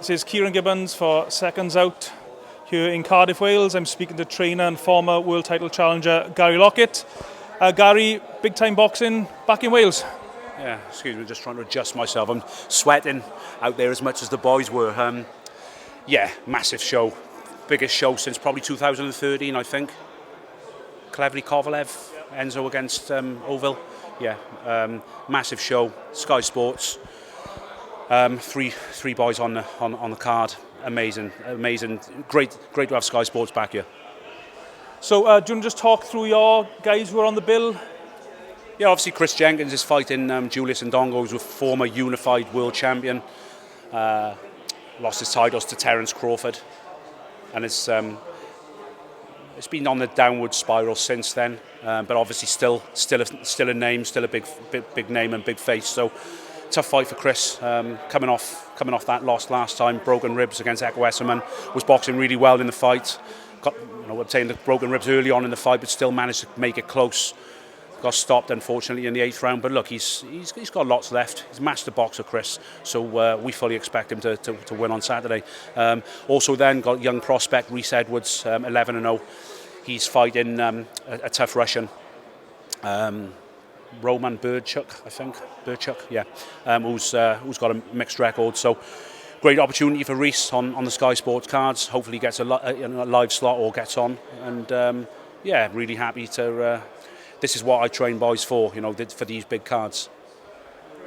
This is Ciaran Gibbons for Seconds Out here in Cardiff, Wales. I'm speaking to trainer and former world title challenger Gary Lockett. Gary, big time boxing back in Wales. Yeah, excuse me, just trying to adjust myself. I'm sweating out there as much as the boys were. Yeah, massive show. Biggest show since probably 2013, I think. Cleverly Kovalev, Enzo against Oval. Yeah, massive show. Sky Sports. Three boys on the card. Amazing. Great to have Sky Sports back here. So, do you want to just talk through your guys who are on the bill? Yeah, obviously Chris Jenkins is fighting Julius Ndongo, who's a former unified world champion. Lost his titles to Terence Crawford, and it's been on the downward spiral since then. But obviously still a name, still a big name and big face. So tough fight for Chris. Coming off that loss last time, broken ribs against Eko Esserman, was boxing really well in the fight. Obtained the broken ribs early on in the fight, but still managed to make it close. Got stopped unfortunately in the 8th round, but look, he's got lots left. He's a master boxer, Chris. So we fully expect him to win on Saturday. Also then got young prospect Rhys Edwards, 11-0. He's fighting a tough Russian. Roman Birdchuk, I think. Who's got a mixed record. So great opportunity for Reece on the Sky Sports cards. Hopefully he gets a live slot or gets on. And yeah, really happy to. This is what I train boys for, for these big cards.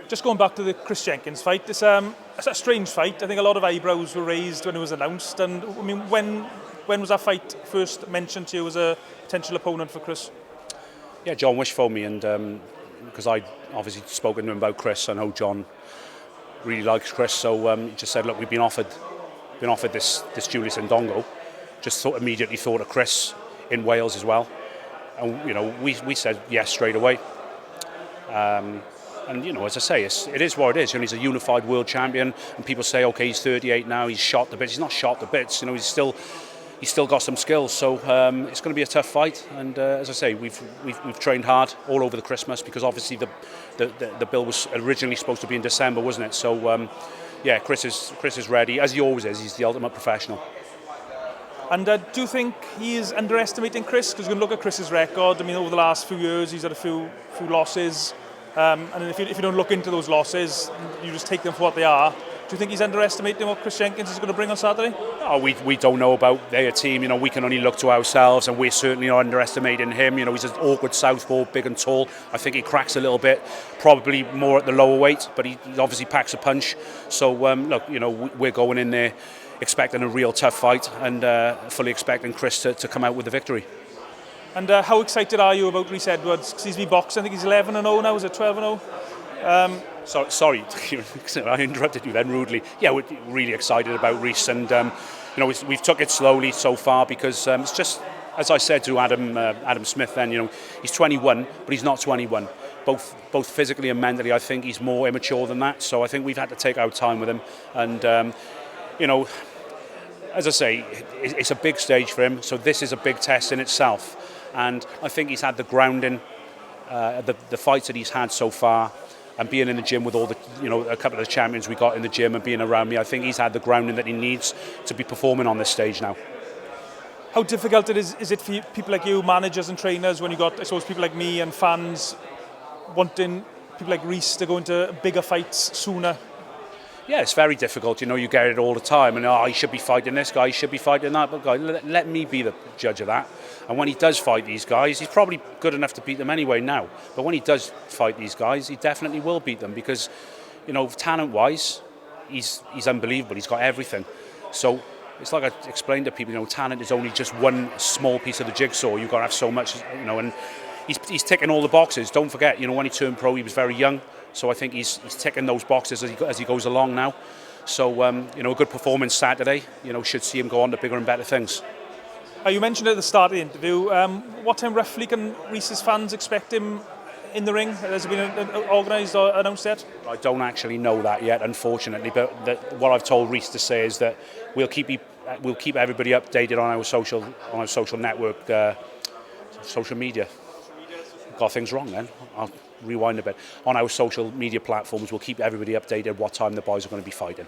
Just going back to the Chris Jenkins fight, it's a strange fight. I think a lot of eyebrows were raised when it was announced. And I mean, when was that fight first mentioned to you as a potential opponent for Chris? Yeah, John Wish phoned me, and because I'd obviously spoken to him about Chris, I know John really likes Chris, so he just said, look, we've been offered this Julius Ndongo. Just immediately thought of Chris in Wales as well. And we said yes straight away. And as I say, it is what it is. He's a unified world champion, and people say, okay, he's 38 now, he's shot to bits. He's not shot to bits. He's still got some skills. So it's going to be a tough fight. And as I say, we've trained hard all over the Christmas, because obviously the bill was originally supposed to be in December, wasn't it? So yeah, Chris is ready, as he always is. He's the ultimate professional. And do you think he is underestimating Chris? Because you can look at Chris's record. I mean, over the last few years, he's had a few losses. And if you don't look into those losses, you just take them for what they are. Do you think he's underestimating what Chris Jenkins is going to bring on Saturday? No, we don't know about their team. We can only look to ourselves, and we're certainly not underestimating him. He's an awkward southpaw, big and tall. I think he cracks a little bit, probably more at the lower weight, but he obviously packs a punch. So look, we're going in there expecting a real tough fight, and fully expecting Chris to come out with the victory. And how excited are you about Rhys Edwards? Because he's been boxing, I think he's 11-0 now, is it 12-0? Sorry, I interrupted you then rudely. Yeah, we're really excited about Reece, and we've took it slowly so far, because it's just, as I said to Adam Smith then, he's 21, but he's not 21. Both physically and mentally, I think he's more immature than that. So I think we've had to take our time with him, and as I say, it's a big stage for him. So this is a big test in itself, and I think he's had the grounding, the fights that he's had so far. And being in the gym with all the, a couple of the champions we got in the gym and being around me, I think he's had the grounding that he needs to be performing on this stage now. How difficult is it for people like you, managers and trainers, when you got, I suppose, people like me and fans wanting people like Reece to go into bigger fights sooner? Yeah, it's very difficult. You get it all the time, and he should be fighting this guy, he should be fighting that guy. Let me be the judge of that. And when he does fight these guys, he's probably good enough to beat them anyway now. But when he does fight these guys, he definitely will beat them, because, talent-wise, he's unbelievable. He's got everything. So it's like I explained to people, talent is only just one small piece of the jigsaw. You've got to have so much, and he's ticking all the boxes. Don't forget, when he turned pro, he was very young. So I think he's ticking those boxes as he goes along now. So, a good performance Saturday, should see him go on to bigger and better things. You mentioned at the start of the interview, what time roughly can Reece's fans expect him in the ring? Has it been organised or announced yet? I don't actually know that yet, unfortunately. But what I've told Reece to say is that we'll keep everybody updated on our social network, social media. Got things wrong then. I'll rewind a bit. On our social media platforms, we'll keep everybody updated what time the boys are going to be fighting.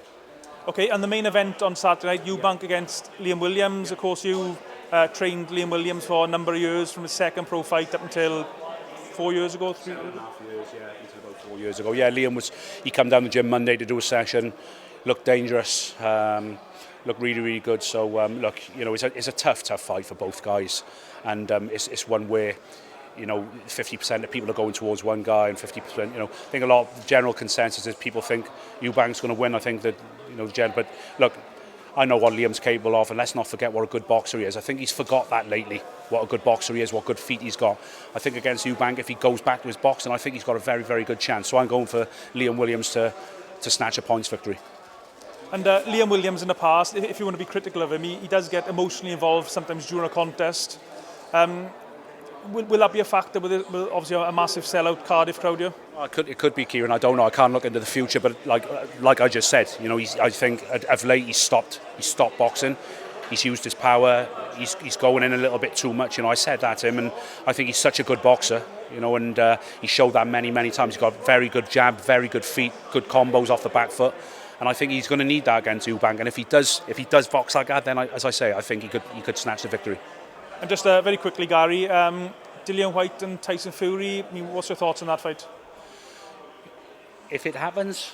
Okay, and the main event on Saturday night, Eubank against Liam Williams. Of course, you trained Liam Williams for a number of years, from his second pro fight up until 4 years ago. 3.5 years, yeah, until about 4 years ago. Yeah, Liam he come down the gym Monday to do a session, looked dangerous, looked really, really good. So look, you know, it's a tough fight for both guys, and it's one where, you know, 50% of people are going towards one guy, and 50%, you know, I think a lot of the general consensus is people think Eubank's going to win. I think that, you know, but look, I know what Liam's capable of, and let's not forget what a good boxer he is. I think he's forgot that lately, what a good boxer he is, what good feet he's got. I think against Eubank, if he goes back to his boxing, I think he's got a very, very good chance. So I'm going for Liam Williams to snatch a points victory. And Liam Williams in the past, if you want to be critical of him, he does get emotionally involved sometimes during a contest. Will that be a factor with obviously a massive sellout Cardiff crowd here? It could be, Ciaran. I don't know. I can't look into the future, but like I just said, you know, I think of late he's stopped boxing. He's used his power. He's going in a little bit too much. You know, I said that to him, and I think he's such a good boxer. You know, and he showed that many times. He's got very good jab, very good feet, good combos off the back foot. And I think he's going to need that against Eubank. And if he does box like that, then as I say, I think he could snatch the victory. And just very quickly, Gary, Dillon White and Tyson Fury, I mean, what's your thoughts on that fight? If it happens,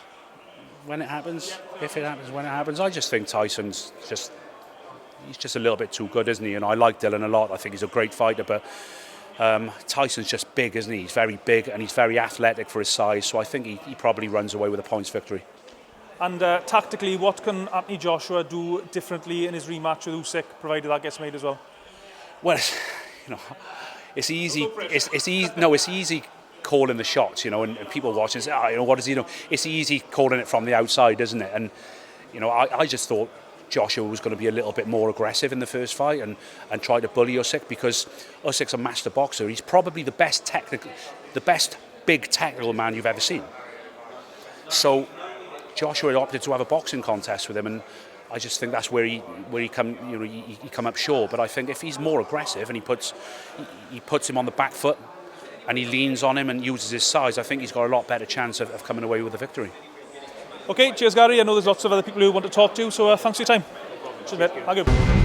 when it happens, I just think Tyson's he's just a little bit too good, isn't he? And I like Dillon a lot. I think he's a great fighter, but Tyson's just big, isn't he? He's very big and he's very athletic for his size, so I think he probably runs away with a points victory. And tactically, what can Anthony Joshua do differently in his rematch with Usyk, provided that gets made as well? Well, you know, it's easy. It's easy. No, it's easy calling the shots, you know, and people watching say, you know, what does he know? It's easy calling it from the outside, isn't it? And you know, I just thought Joshua was going to be a little bit more aggressive in the first fight and try to bully Usyk, because Usyk's a master boxer. He's probably the best big technical man you've ever seen. So Joshua opted to have a boxing contest with him, and I just think that's where he come up short. But I think if he's more aggressive and he puts him on the back foot and he leans on him and uses his size, I think he's got a lot better chance of coming away with the victory. Okay, cheers, Gary. I know there's lots of other people who want to talk to you, so thanks for your time. Cheers, mate. Thank you.